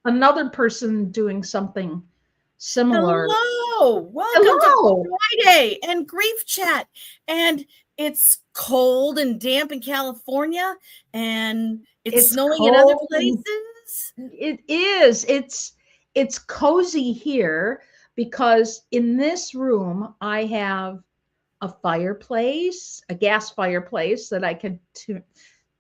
another person doing something similar. Hello, welcome to Hello. Friday and Grief Chat. And it's cold and damp in California, and it's It's snowing in other cold and places. it is. It's cozy here because in this room I have a fireplace, a gas fireplace that I could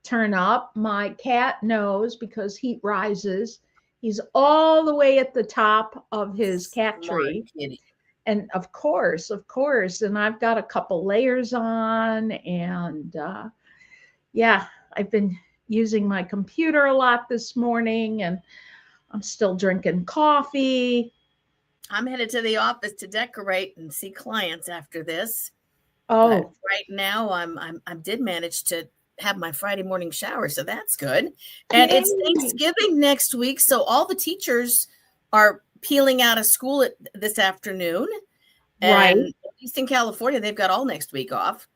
turn up. My cat knows because heat rises. He's all the way at the top of his cat Smart tree. kitty. And of course. And I've got a couple layers on. And yeah, I've been using my computer a lot this morning and I'm still drinking coffee. I'm headed to the office to decorate and see clients after this. But Oh, right now, I did manage to have my Friday morning shower, so that's good. And it's yay. Thanksgiving next week, so all the teachers are peeling out of school this afternoon. Right. And at least in California, they've got all next week off.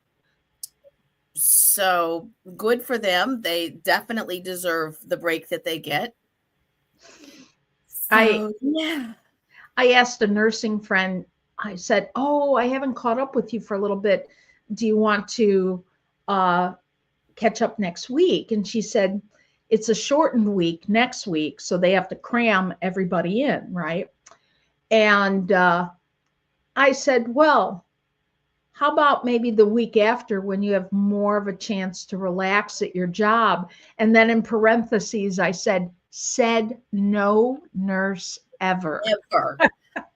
So good for them. They definitely deserve the break that they get. I So, yeah. I asked a nursing friend, I said, "Oh, I haven't caught up with you for a little bit. Do you want to uh, catch up next week?" And she said, "It's a shortened week next week, so they have to cram everybody in, right?" And I said, "Well, how about maybe the week after when you have more of a chance to relax at your job?" And then in parentheses, I said no nurse ever. Ever.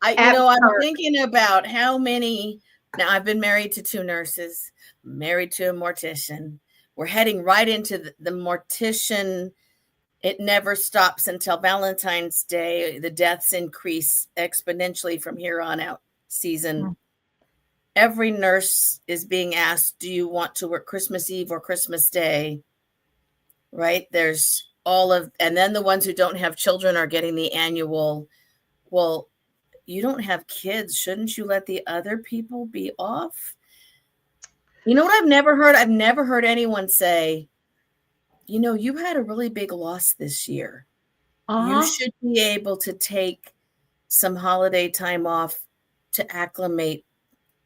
I'm Ever. thinking about how many. Now, I've been married to 2 nurses, married to a mortician. We're heading right into the mortician. It never stops until Valentine's Day. The deaths increase exponentially from here on out season. Every nurse is being asked, do you want to work Christmas Eve or Christmas Day? Right? There's and then the ones who don't have children are getting the annual, well, you don't have kids. Shouldn't you let the other people be off? You know what I've never heard? I've never heard anyone say, you had a really big loss this year. You Uh-huh. should be able to take some holiday time off to acclimate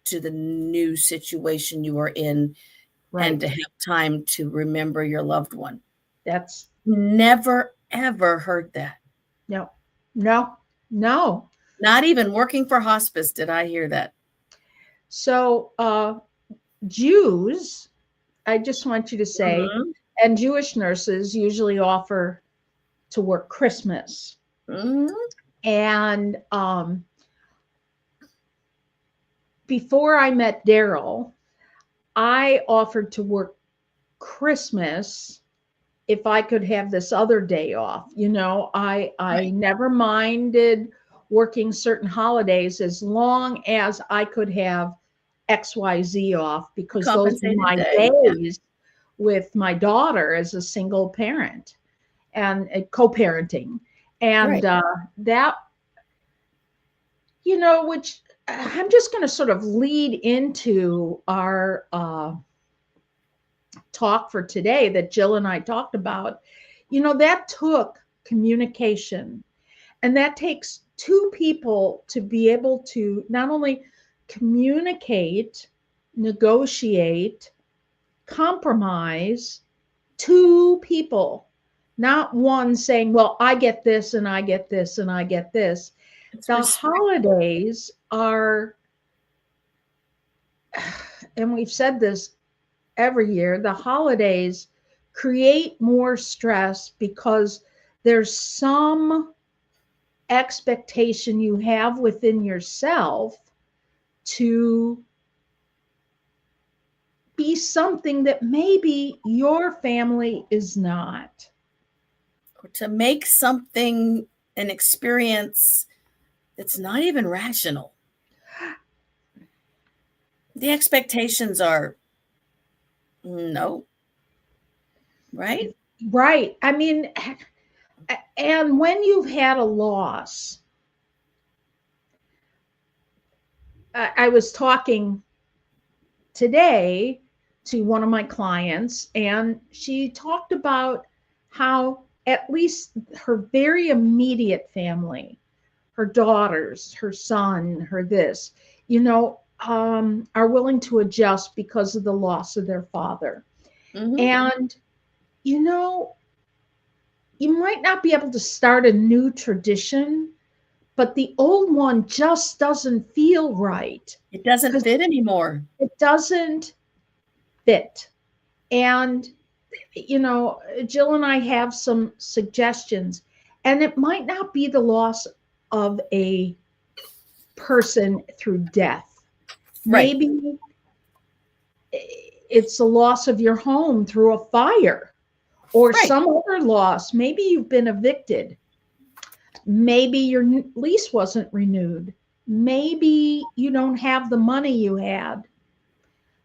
to the new situation you are in and to Right. have time to remember your loved one. That's Never, ever heard that. no, no, no. Not even working for hospice did I hear that. So Jews, I just want you to say, Mhm. and Jewish nurses usually offer to work Christmas. Mhm. And before I met Daryl, I offered to work Christmas if I could have this other day off. I Right. never minded working certain holidays as long as I could have XYZ off A because those are compensated my day. Yeah. days with my daughter as a single parent and co-parenting. And Right. that, which I'm just going to sort of lead into our talk for today that Jill and I talked about. That took communication, and that takes two people to be able to not only communicate, negotiate, compromise. Two people, not one saying, well, I get this and I get this and I get this. It's The respectful. holidays are, and we've said this every year, the holidays create more stress because there's some expectation you have within yourself to be something that maybe your family is not. Or to make something an experience that's not even rational. The expectations are no, right? Right. I mean, and when you've had a loss, I was talking today to one of my clients, and she talked about how at least her very immediate family, her daughters, her son, her this, are willing to adjust because of the loss of their father. Mhm. And, you know, you might not be able to start a new tradition, but the old one just doesn't feel right. It doesn't Because fit anymore. it doesn't fit. And, Jill and I have some suggestions, and it might not be the loss of a person through death. Right. Maybe it's the loss of your home through a fire or Right. some other loss. Maybe you've been evicted. Maybe your lease wasn't renewed. Maybe you don't have the money you had.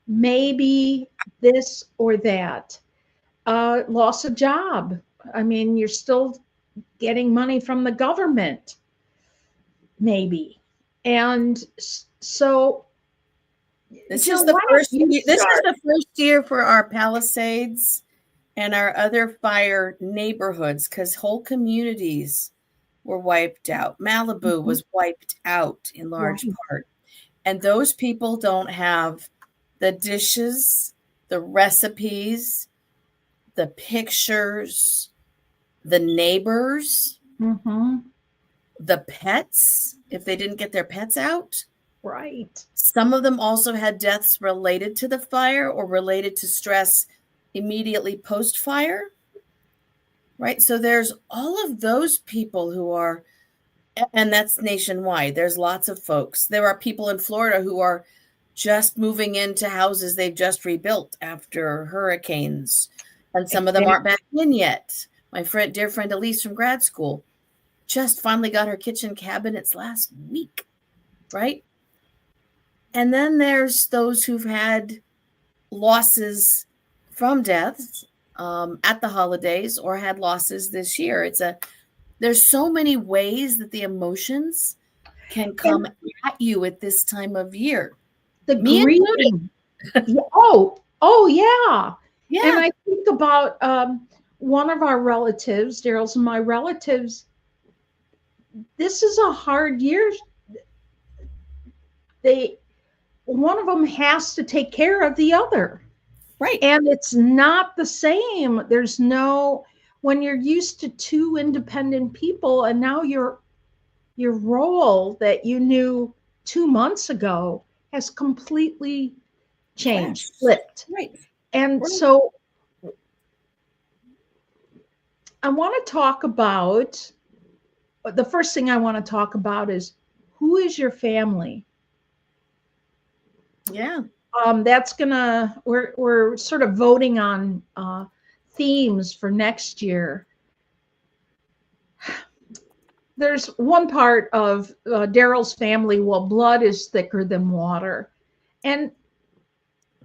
Maybe this or that. Loss of job. I mean, you're still getting money from the government, maybe. And so, This Jill, is the why don't first. you This is start? the first year for our Palisades and our other fire neighborhoods because whole communities were wiped out. Malibu was wiped out in large Right. part, and those people don't have the dishes, the recipes, the pictures, the neighbors, Mm-hmm. the pets. If they didn't get their pets out. Right. Some of them also had deaths related to the fire or related to stress immediately post fire, right? So there's all of those people who are, and that's nationwide. There's lots of folks. There are people in Florida who are just moving into houses they've just rebuilt after hurricanes, and some of them aren't back in yet. My dear friend Elise from grad school just finally got her kitchen cabinets last week, right? And then there's those who've had losses from deaths at the holidays or had losses this year. There's so many ways that the emotions can come at you at this time of year. The Me grieving. Yeah. Yeah. And Yeah. I think about one of our relatives, Daryl's and my relatives. This is a hard year. One of them has to take care of the other. Right. And it's not the same. When you're used to two independent people and now your role that you knew 2 months ago has completely changed, flipped. Right. And so I want to talk about, the first thing I want to talk about is, who is your family? Yeah. We're sort of voting on themes for next year. There's one part of Daryl's family, well, blood is thicker than water. And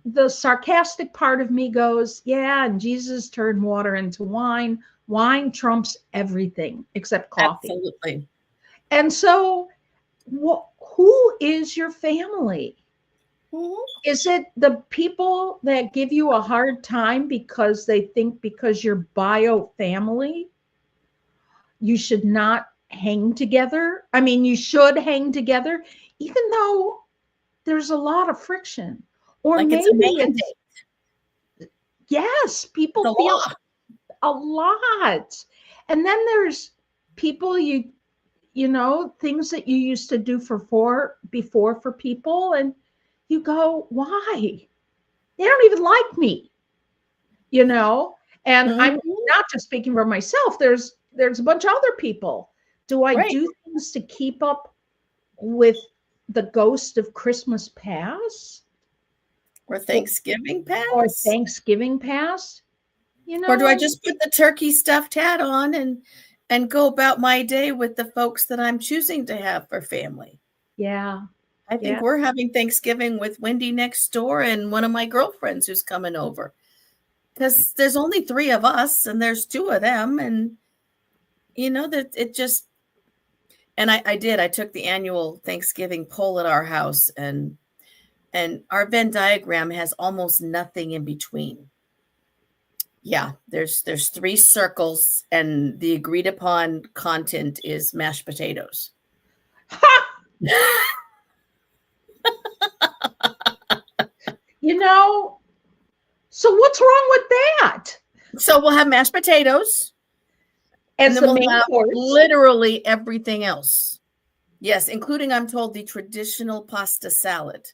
the sarcastic part of me goes, yeah, and Jesus turned water into wine. Wine trumps everything except coffee. Absolutely. And so, who is your family? Mm-hmm. Is it the people that give you a hard time because they think because you're bio family, you should not hang together? I mean, you should hang together, even though there's a lot of friction. Or like maybe yes, people feel a lot. And then there's people things that you used to do before for people, and you go, why? They don't even like me, And Mm-hmm. I'm not just speaking for myself. There's a bunch of other people. Do I do things to keep up with the ghost of Christmas past? Or Thanksgiving past? Or Thanksgiving past? Or do I just put the turkey stuffed hat on and go about my day with the folks that I'm choosing to have for family? Yeah. I think we're having Thanksgiving with Wendy next door and one of my girlfriends who's coming over. Because there's only 3 of us and there's 2 of them. And, that it just, and I took the annual Thanksgiving poll at our house, and our Venn diagram has almost nothing in between. Yeah, there's 3 circles, and the agreed upon content is mashed potatoes. You know, so what's wrong with that? So we'll have mashed potatoes, and As then the we'll main have course. literally everything else. Yes, including, I'm told, the traditional pasta salad.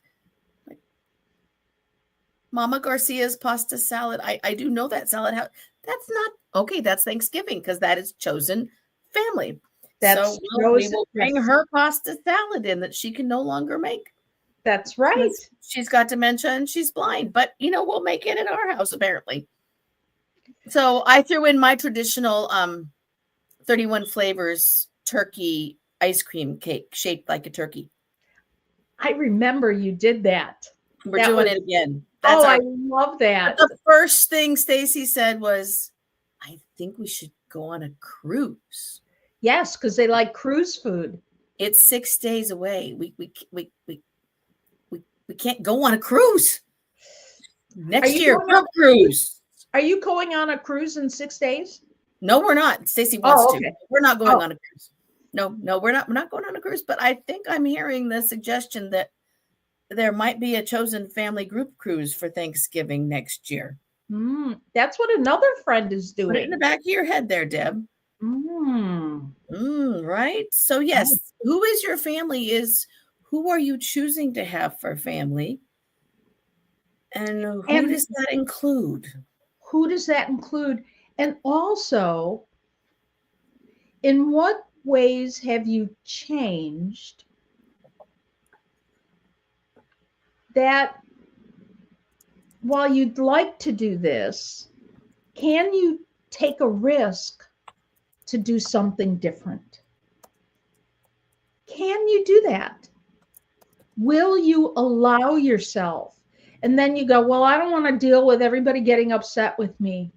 Mama Garcia's pasta salad. I do know that salad. That's not okay. That's Thanksgiving because that is chosen family. That's So we will bring yes. her pasta salad in that she can no longer make. That's right. She's got dementia and she's blind, but we'll make it in our house apparently. So I threw in my traditional 31 flavors turkey ice cream cake shaped like a turkey. I remember you did that. We're doing it again. I love that. The first thing Stacy said was, I think we should go on a cruise. Yes, because they like cruise food. It's 6 days away. We can't go on a cruise. Next year, no cruise. Are you going on a cruise in 6 days? No, we're not. Stacy wants to. We're not going on a cruise. No, we're not going on a cruise. But I think I'm hearing the suggestion that there might be a chosen family group cruise for Thanksgiving next year. That's what another friend is doing. Put it in the back of your head there, Deb. Right? So yes, who is your family? Who are you choosing to have for family? And who does that include? Who does that include? And also, in what ways have you changed that while you'd like to do this, can you take a risk to do something different? Can you do that? Will you allow yourself? And then you go, well, I don't want to deal with everybody getting upset with me.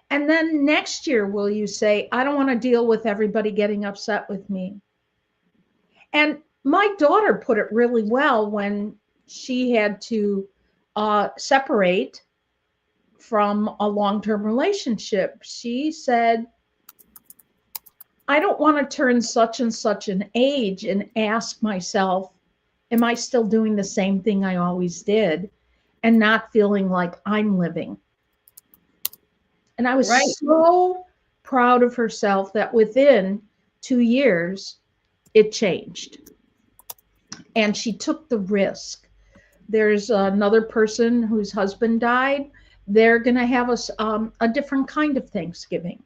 And then next year, will you say, I don't want to deal with everybody getting upset with me? And my daughter put it really well when she had to separate from a long-term relationship. She said, I don't want to turn such and such an age and ask myself, am I still doing the same thing I always did and not feeling like I'm living? And I was so proud of herself that within 2 years, it changed. And she took the risk. There's another person whose husband died. They're going to have a different kind of Thanksgiving.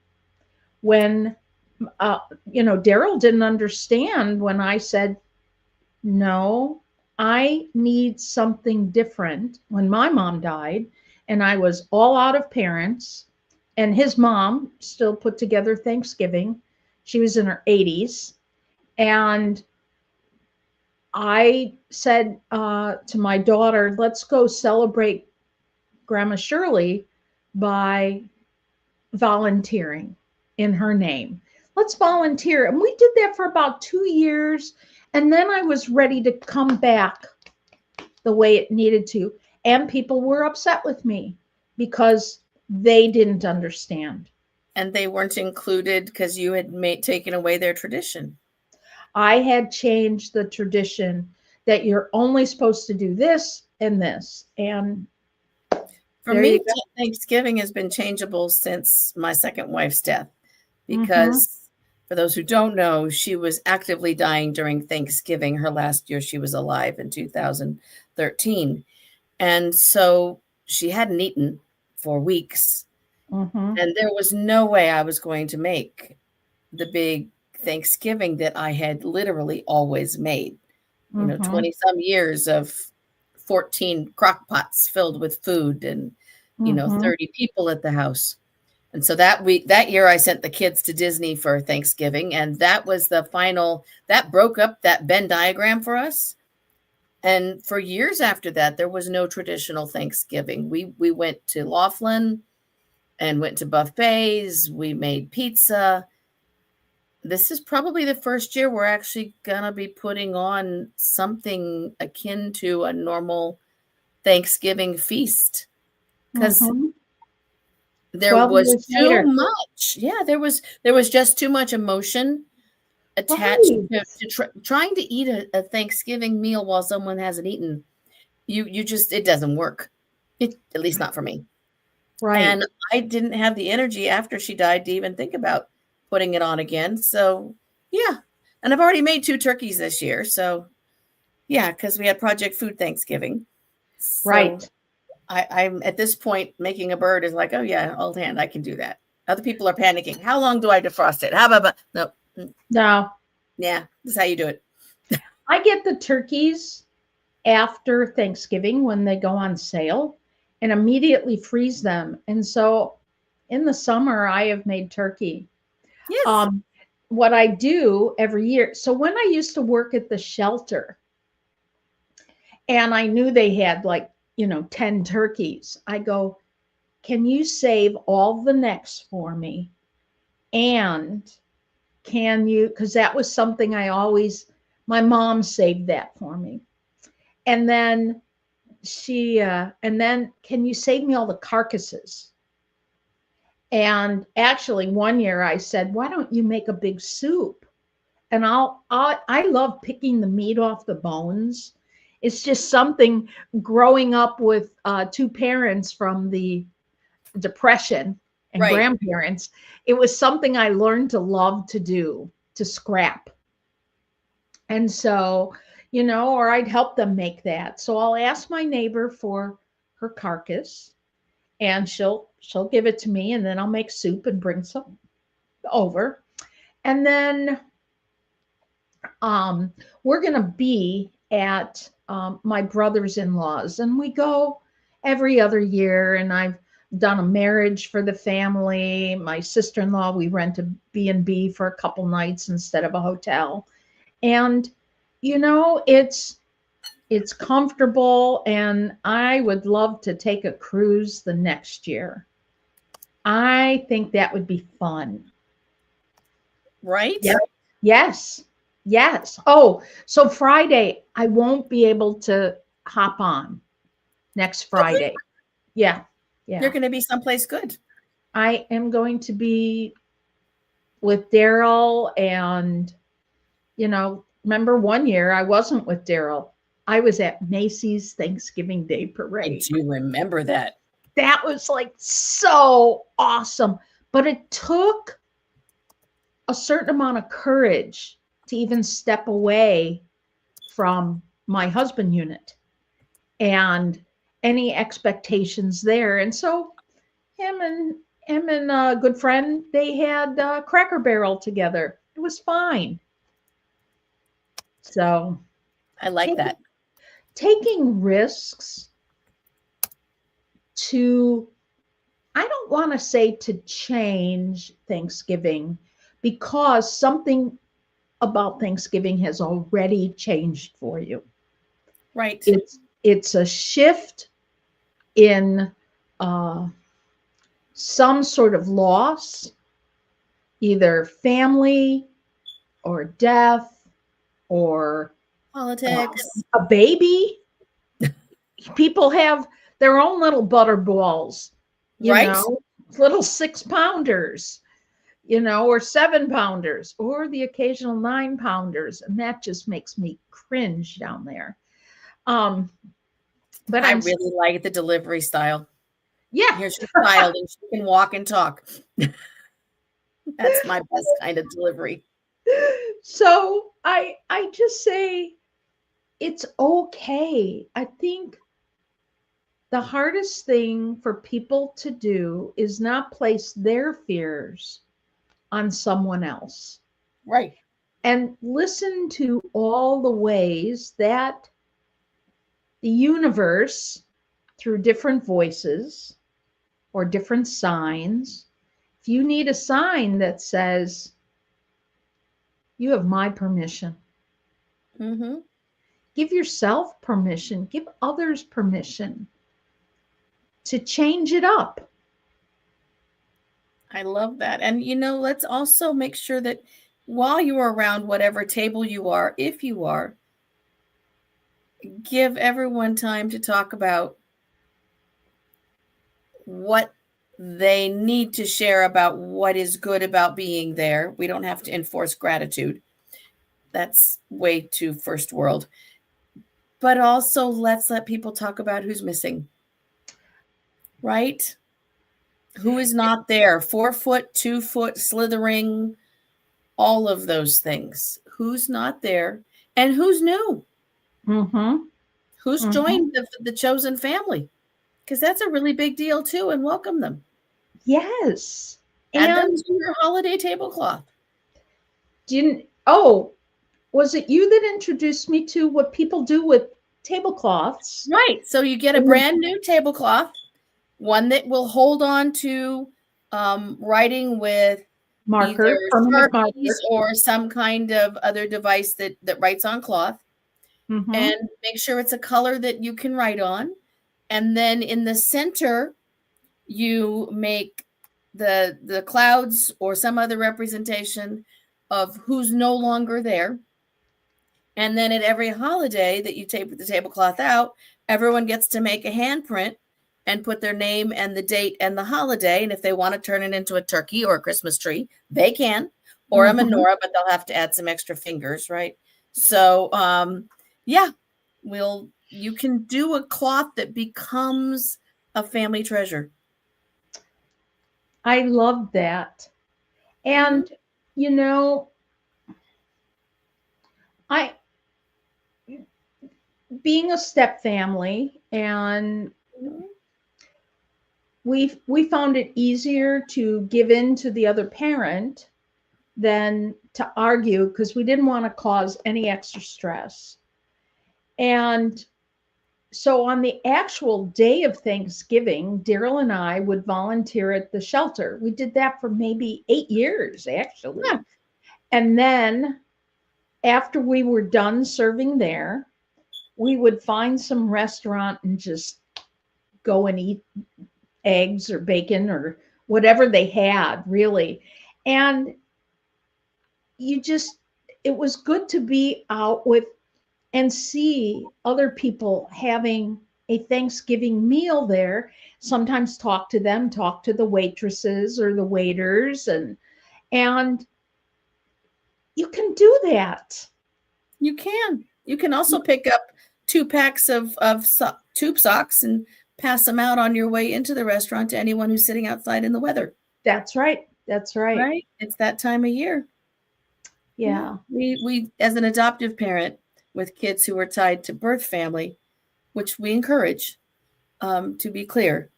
When, Daryl didn't understand when I said, no, I need something different. When my mom died and I was all out of parents, and his mom still put together Thanksgiving. She was in her 80s. And I said to my daughter, let's go celebrate Grandma Shirley by volunteering in her name. Let's volunteer. And we did that for about 2 years. And then I was ready to come back the way it needed to. And people were upset with me because they didn't understand. And they weren't included because you had taken away their tradition. I had changed the tradition that you're only supposed to do this and this. And for me, Thanksgiving has been changeable since my second wife's death. Because for those who don't know, she was actively dying during Thanksgiving. Her last year she was alive in 2013. And so she hadn't eaten for weeks. And there was no way I was going to make the big Thanksgiving that I had literally always made. 20 some years of 14 crock pots filled with food and, 30 people at the house. And so that year I sent the kids to Disney for Thanksgiving. And that was the final, that broke up that Venn diagram for us. And for years after that, there was no traditional Thanksgiving. We went to Laughlin and went to buffets. We made pizza. This is probably the first year we're actually going to be putting on something akin to a normal Thanksgiving feast. because Mhm. there 12 was years too later. much. Yeah, there was just too much emotion attached Right. to trying to eat a Thanksgiving meal while someone hasn't eaten. You just it doesn't work. At least not for me. And Right. I didn't have the energy after she died to even think about putting it on again. So, yeah. And I've already made 2 turkeys this year. So, yeah, because we had Project Food Thanksgiving. So, Right. I'm at this point making a bird is like, oh, yeah, old hand, I can do that. Other people are panicking. How long do I defrost it? How about, no, Now, yeah, this is how you do it. I get the turkeys after Thanksgiving when they go on sale and immediately freeze them. And so in the summer, I have made turkey. Yes. Um, what I do every year, so when I used to work at the shelter and I knew they had like, 10 turkeys, I go, can you save all the necks for me? And can you, because that was something my mom saved that for me. And then and then can you save me all the carcasses? And actually, one year I said, why don't you make a big soup? And I love picking the meat off the bones. It's just something growing up with 2 parents from the Depression and Right. grandparents. It was something I learned to love to do, to scrap. And so, or I'd help them make that. So I'll ask my neighbor for her carcass and she'll give it to me and then I'll make soup and bring some over. And then we're going to be at my brother's-in-law's and we go every other year and I've done a marriage for the family. My sister-in-law, we rent a B&B for a couple nights instead of a hotel. And it's comfortable and I would love to take a cruise the next year. I think that would be fun. Right. Yep. Yes. Yes. Oh, so Friday, I won't be able to hop on next Okay. Friday. Yeah. You're Yeah. going to be someplace good. I am going to be with Daryl and, remember one year I wasn't with Daryl. I was at Macy's Thanksgiving Day I Parade. do remember that. That was like so awesome. But it took a certain amount of courage to even step away from my husband unit and any expectations there. And so him and a good friend, they had Cracker Barrel together. It was fine. So I like taking, that. taking risks to, I don't want to say to change Thanksgiving because something about Thanksgiving has already changed for you. Right. It's a shift in uh, some sort of loss, either family or death or Politics. a baby. People have their own little butterballs, Right. little 6 pounders, or 7 pounders, or the occasional 9 pounders. And that just makes me cringe down there. But I really like the delivery style. yeah. Here's your child and she can walk and talk. That's my best kind of delivery. So I just say it's okay. I think the hardest thing for people to do is not place their fears on someone else Right. and listen to all the ways that the universe, through different voices or different signs, if you need a sign that says, you have my permission, Mm-hmm. give yourself permission, give others permission to change it up. I love that. And, let's also make sure that while you are around whatever table you are, if you are, give everyone time to talk about what they need to share about what is good about being there. We don't have to enforce gratitude. That's way too first world. But also let's let people talk about who's missing. Right? Who is not there? 4 foot, 2 foot, slithering, all of those things. Who's not there and who's new? Mm-hmm. Who's Mm-hmm. joined the chosen family? Because that's a really big deal too, and welcome them. Yes. Add them And to your holiday tablecloth. was it you that introduced me to what people do with tablecloths? Right. So you get a brand new tablecloth, one that will hold on to writing with Marker, either permanent Sharpies marker. or some kind of other device that writes on cloth. Mm-hmm. And make sure it's a color that you can write on. And then in the center, you make the clouds or some other representation of who's no longer there. And then at every holiday that you tape the tablecloth out, everyone gets to make a handprint and put their name and the date and the holiday. And if they want to turn it into a turkey or a Christmas tree, they can, or a menorah, but they'll have to add some extra fingers, right? So, yeah, you can do a cloth that becomes a family treasure. I love that. And, you know, being a step family, and we found it easier to give in to the other parent than to argue, because we didn't want to cause any extra stress. And so on the actual day of Thanksgiving, Daryl and I would volunteer at the shelter. We did that for maybe 8 years, actually. Yeah. And then after we were done serving there, we would find some restaurant and just go and eat eggs or bacon or whatever they had, really. And it was good to be out with and see other people having a Thanksgiving meal there. Sometimes talk to them, talk to the waitresses or the waiters, and you can do that. You can. You can also pick up 2 packs of tube socks and pass them out on your way into the restaurant to anyone who's sitting outside in the weather. That's right. That's right. Right? It's that time of year. Yeah. We as an adoptive parent with kids who are tied to birth family, which we encourage, to be clear,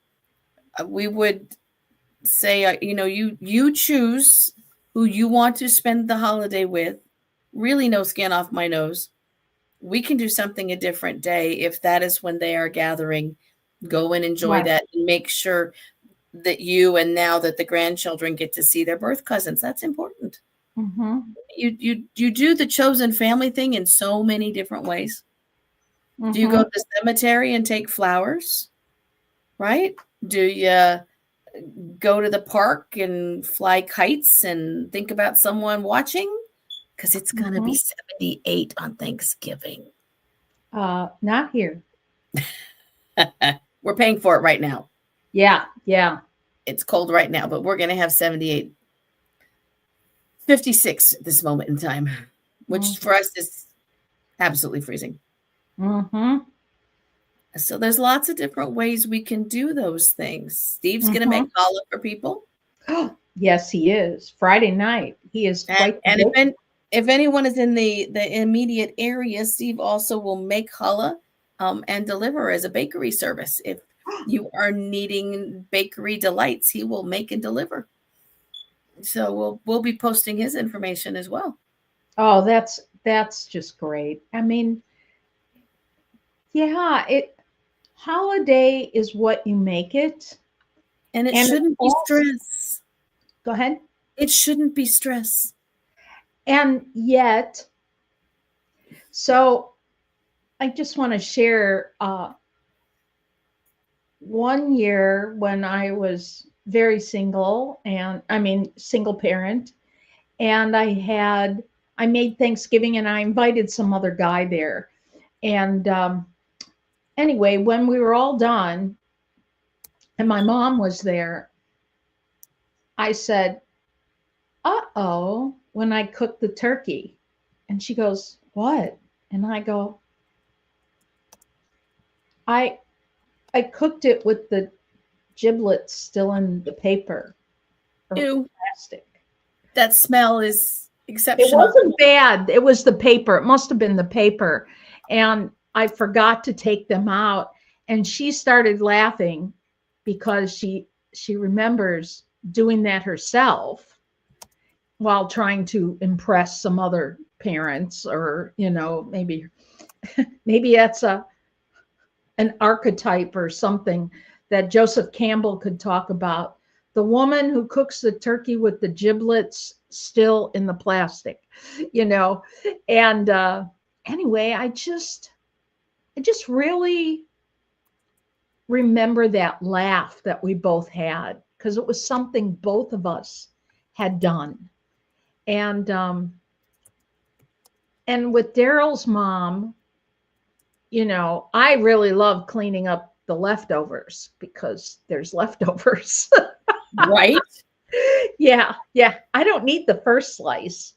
we would say, you choose who you want to spend the holiday with. Really no skin off my nose. We can do something a different day if that is when they are gathering. Go and enjoy that and make sure that you and now that the grandchildren get to see their birth cousins. That's important. Mm-hmm. You do the chosen family thing in so many different ways. Mm-hmm. Do you go to the cemetery and take flowers? Right? Do you go to the park and fly kites and think about someone watching? Because it's going to be 78 on Thanksgiving. Not here. We're paying for it right now. Yeah. It's cold right now, but we're going to have 78. 56 at this moment in time, which for us is absolutely freezing. Mm-hmm. So there's lots of different ways we can do those things. Steve's going to make challah for people. Yes, he is. Friday night. He is quite. And if anyone is in the immediate area, Steve also will make challah and deliver as a bakery service. If you are needing bakery delights, he will make and deliver. So we'll be posting his information as well. Oh, that's just great. I mean, yeah, holiday is what you make it. And it shouldn't be stress. Go ahead. It shouldn't be stress. And yet, so I just want to share one year when I was very single, and single parent, and I made Thanksgiving and I invited some other guy there. And anyway, when we were all done and my mom was there, I said, uh-oh, when I cooked the turkey. And she goes, what? And I go, I cooked it with the giblets still in the paper or Ew, plastic. that smell is It exceptional. wasn't bad. It was the paper. It must have been the paper. And I forgot to take them out. And she started laughing because she remembers doing that herself while trying to impress some other parents, or, you know, maybe that's an archetype or something that Joseph Campbell could talk about. The woman who cooks the turkey with the giblets still in the plastic, you know. And anyway, I just really remember that laugh that we both had, because it was something both of us had done. And with Daryl's mom, you know, I really love cleaning up the leftovers because there's leftovers. Right? Yeah. I don't need the first slice.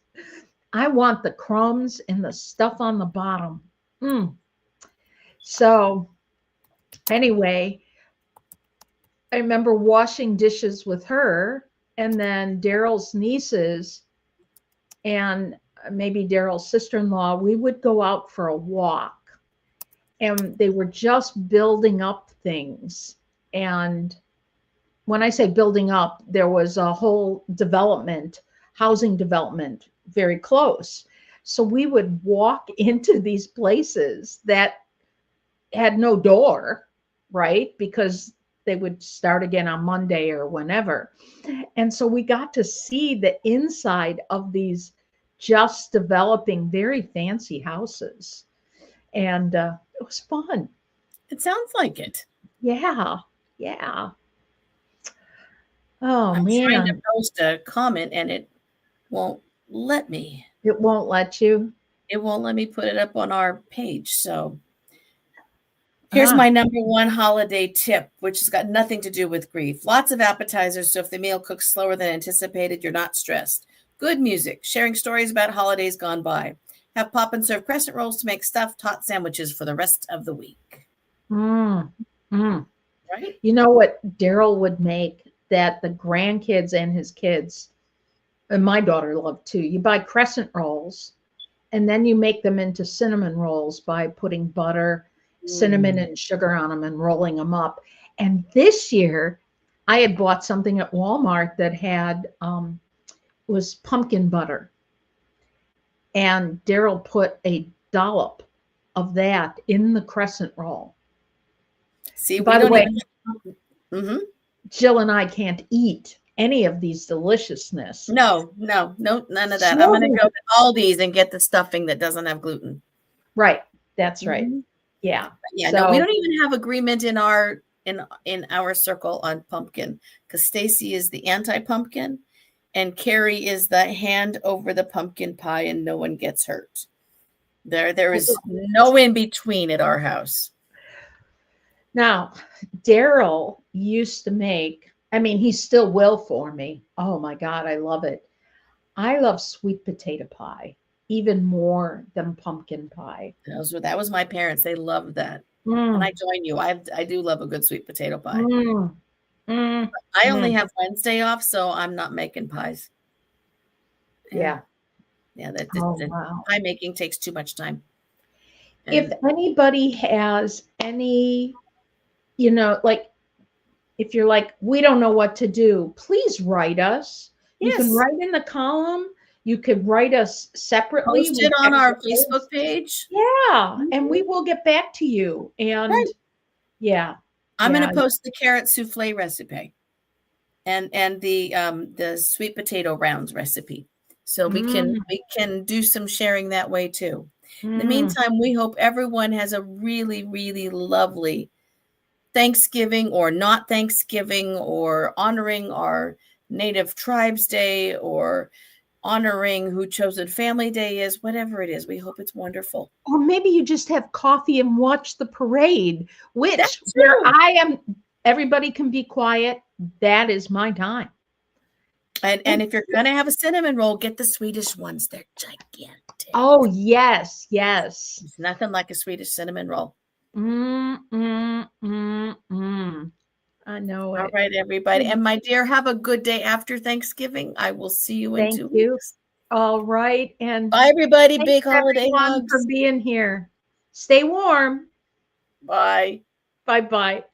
I want the crumbs and the stuff on the bottom. So anyway, I remember washing dishes with her, and then Daryl's nieces and maybe Daryl's sister-in-law, we would go out for a walk, and they were just building up things. And when I say building up, there was a whole housing development very close. So we would walk into these places that had no door, right? Because they would start again on Monday or whenever. And so we got to see the inside of these just developing very fancy houses. And it was fun. It sounds like it. Yeah. Oh, I'm man. trying to post a comment and it won't let me. It won't let you? It won't let me put it up on our page. So here's my number one holiday tip, which has got nothing to do with grief. Lots of appetizers, so if the meal cooks slower than anticipated, you're not stressed. Good music, sharing stories about holidays gone by. Have pop and serve crescent rolls to make stuffed hot sandwiches for the rest of the week. Right? You know what Daryl would make that the grandkids and his kids, and my daughter loved too? You buy crescent rolls, and then you make them into cinnamon rolls by putting butter, cinnamon, and sugar on them and rolling them up. And this year, I had bought something at Walmart that had was pumpkin butter, and Daryl put a dollop of that in the crescent roll. See, by the way, Jill and I can't eat any of these deliciousness. No, none of that. I'm going to go to Aldi's and get the stuffing that doesn't have gluten. Right. That's right. Yeah. Yeah. So, no, we don't even have agreement in our circle on pumpkin, because Stacy is the anti-pumpkin and Carrie is the hand over the pumpkin pie and no one gets hurt. There is no in between at our house. Now, Daryl used to make, I mean, he still will for me. Oh my God, I love it. I love sweet potato pie even more than pumpkin pie. That was my parents. They loved that. And I join you. I do love a good sweet potato pie. I only have Wednesday off, so I'm not making pies. Yeah. Pie making takes too much time. And if anybody has any, you know, like, if you're like, we don't know what to do, please write us. Yes. You can write in the column. You could write us separately. Post it on our Facebook page. Yeah. And we will get back to you. And yeah. I'm going to post the carrot souffle recipe and the sweet potato rounds recipe. So we can do some sharing that way too. In the meantime, we hope everyone has a really, really lovely Thanksgiving, or not Thanksgiving, or honoring our Native Tribes Day, or honoring who Chosen Family Day is, whatever it is. We hope it's wonderful. Or maybe you just have coffee and watch the parade, which where I am everybody can be quiet. That is my time. And if you're going to have a cinnamon roll, get the Swedish ones. They're gigantic. Oh, yes, yes. It's nothing like a Swedish cinnamon roll. I know it. All right, everybody. And my dear, have a good day after Thanksgiving. I will see you in 2 weeks. All right. And bye, everybody. thanks Big holiday everyone hugs. for being here. Stay warm. Bye. Bye-bye.